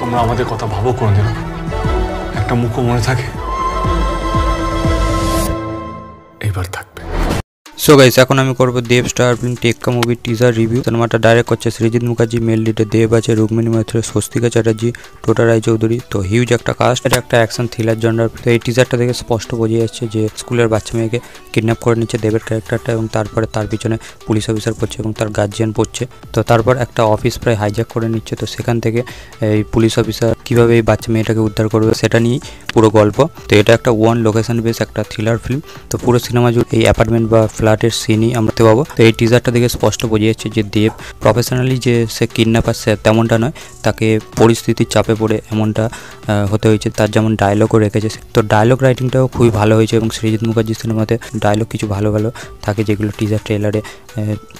তোমরা আমাদের কথা ভাবো কোনোদিন? একটা মুখও মনে থাকে, এইবার থাকবে। সো গাইস, এখন আমি করবো দেব স্টার ফিল্ম টেক্কা মুভির টিজার রিভিউ। সিনেমাটা ডাইরেক্ট করছে সৃজিত মুখার্জি, মেল লিডে দেব আছে, রুক্মিণী মৈত্র, স্বস্তিকা চ্যাটার্জি, টোটা রায়চৌধুরী। তো হিউজ একটা কাস্ট। এটা একটা অ্যাকশন থ্রিলার জনরার। তো এই টিজারটা দেখে স্পষ্ট বোঝা যাচ্ছে যে স্কুলের বাচ্চা মেয়েকে কিডন্যাপ করে নিচ্ছে দেবের ক্যারেক্টারটা, এবং তারপরে তার পিছনে পুলিশ অফিসার পড়ছে এবং তার গার্জিয়ান পড়ছে। তো তারপর একটা অফিস প্রায় হাইজ্যাক করে নিচ্ছে। তো সেখান থেকে এই পুলিশ অফিসার কীভাবে এই বাচ্চা মেয়েটাকে উদ্ধার করবে সেটা নিয়েই পুরো গল্প। তো এটা একটা ওয়ান লোকেশন বেস একটা থ্রিলার ফিল্ম। তো পুরো সিনেমা জুড়ে এই অ্যাপার্টমেন্ট বা ফ্ল্যাটের সিনই আমরা দেখতে পাবো। তো এই টিজারটা দেখে স্পষ্ট বোঝা যাচ্ছে যে দেব প্রফেশনালি যে সে কিডন্যাপার সে তেমনটা নয়, তাকে পরিস্থিতির চাপে পড়ে এমনটা হতে হয়েছে। তার যেমন ডায়লগও রেখেছে, তো ডায়লগ রাইটিংটাও খুবই ভালো হয়েছে। এবং সৃজিত মুখার্জির সিনেমাতে ডায়লগ কিছু ভালো ভালো থাকে যেগুলো টিজার ট্রেলারে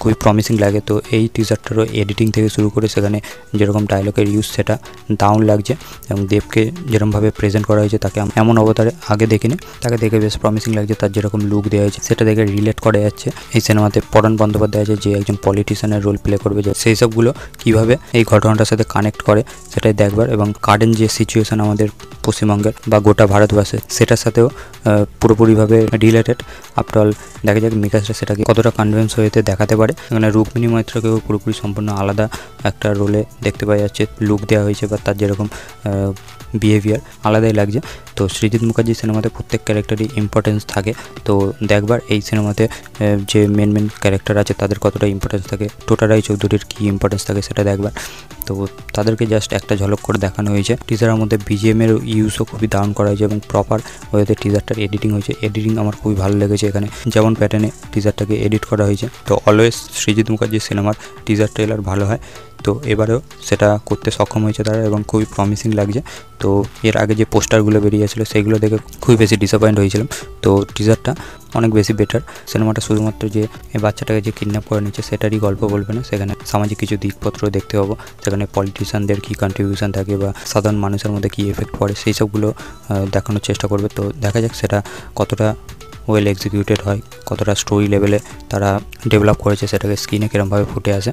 খুবই প্রমিসিং লাগে। তো এই টিজারটারও এডিটিং থেকে শুরু করে সেখানে যেরকম ডায়লগের ইউজ সেটা দারুণ লাগছে। এবং দেবকে যেরকমভাবে প্রেজেন্ট করা হয়েছে তাকে এমন অবতারে আগে দেখিনি, তাকে দেখে বেশ প্রমিসিং লাগছে। তার যেরকম লুক দেওয়া হয়েছে সেটা দেখে রিলেট করা যাচ্ছে। এই সিনেমাতে পরাণ বন্দ্যোপাধ্যায় আছে যে একজন পলিটিশিয়ানের রোল প্লে করবে, যে সেই সবগুলো কীভাবে এই ঘটনাটার সাথে কানেক্ট করে সেটাই দেখবার। এবং কারেন্ট যে সিচুয়েশান আমাদের পশ্চিমবঙ্গের বা গোটা ভারতবর্ষে সেটার সাথেও পুরোপুরিভাবে রিলেটেড। আফটারঅল দেখা যাক মিকাশরা সেটাকে কতটা কনভিন্স হয়েতে দেখাতে পারে। এখানে রুক্মিণী মৈত্রকেও পুরোপুরি সম্পূর্ণ আলাদা একটা রোলে দেখতে পাওয়া যাচ্ছে। লুক দেওয়া হয়েছে বা তার যেরকম বিহেভিয়ার আলাদাই লাগছে। তো সৃজিত মুখার্জির সিনেমাতে প্রত্যেক ক্যারেক্টারই ইম্পর্টেন্স থাকে। তো দেখবার এই সিনেমাতে যে মেন ক্যারেক্টার আছে তাদের কতটা ইম্পর্টেন্স থাকে, টোটা রায়চৌধুরীর কী ইম্পর্টেন্স থাকে সেটা দেখবার। তো তাদেরকে জাস্ট একটা ঝলক করে দেখানো হয়েছে। টিজারের মধ্যে বিজিএমের ইউজও খুবই দারুণ করা হয়েছে এবং প্রপার ওয়েতে টিজারটার এডিটিং হয়েছে। এডিটিং আমার খুবই ভালো লেগেছে এখানে, যেমন প্যাটার্নে টিজারটাকে এডিট করা হয়েছে। তো অলওয়েজ সৃজিত মুখার্জির সিনেমার টিজার ট্রেলার ভালো হয়, তো এবারেও সেটা করতে সক্ষম হয়েছে তারা এবং খুবই প্রমিসিং লাগছে। তো এর আগে যে পোস্টারগুলো বেরিয়েছিলো সেগুলো দেখে খুবই বেশি ডিসঅ্যাপয়েন্ট হয়েছিলাম। তো টিজারটা অনেক বেশি বেটার। সিনেমাটা শুধুমাত্র যে এই বাচ্চাটাকে যে কিডন্যাপ করে নিচ্ছে সেটারই গল্প বলবে না, সেখানে সামাজিক কিছু দিকপত্র দেখতে পাবো। সেখানে পলিটিশিয়ানদের কী কন্ট্রিবিউশন থাকে বা সাধারণ মানুষের মধ্যে কী এফেক্ট পড়ে সেই সবগুলো দেখানোর চেষ্টা করবে। তো দেখা যাক সেটা কতটা ওয়েল এক্সিকিউটেড হয়, কতটা স্টোরি লেভেলে তারা ডেভেলপ করেছে, সেটাকে স্ক্রিনে কীরমভাবে ফুটে আসে।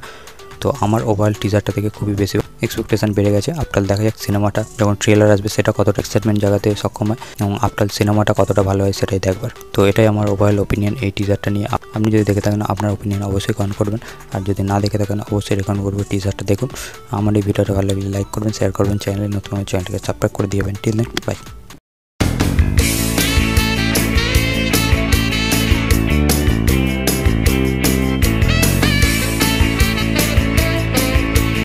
তো আমার ওভারঅল টিজারটা থেকে খুবই বেশি এক্সপেকটেশন বেড়ে গেছে। আফটার দেখা যাক সিনেমাটা যখন ট্রেলার আসবে সেটা কতটা এক্সাইটমেন্ট জাগাতে সক্ষম হয় এবং আফটার সিনেমাটা কতটা ভালো হয় সেটাই দেখবার। তো এটাই আমার ওভারঅল ওপিনিয়ন এই টিজারটা নিয়ে। আপনি যদি দেখে থাকেন আপনার ওপিনিয়ন অবশ্যই কমেন্ট করবেন, আর যদি না দেখে থাকেন অবশ্যই রেকমেন্ড করবো টিজারটা দেখুন। আমার এই ভিডিওটা ভালো লাগলে লাইক করবেন, শেয়ার করবেন, চ্যানেলে নতুন চ্যানেলটাকে সাবস্ক্রাইব করে দিবেন। Till then, by.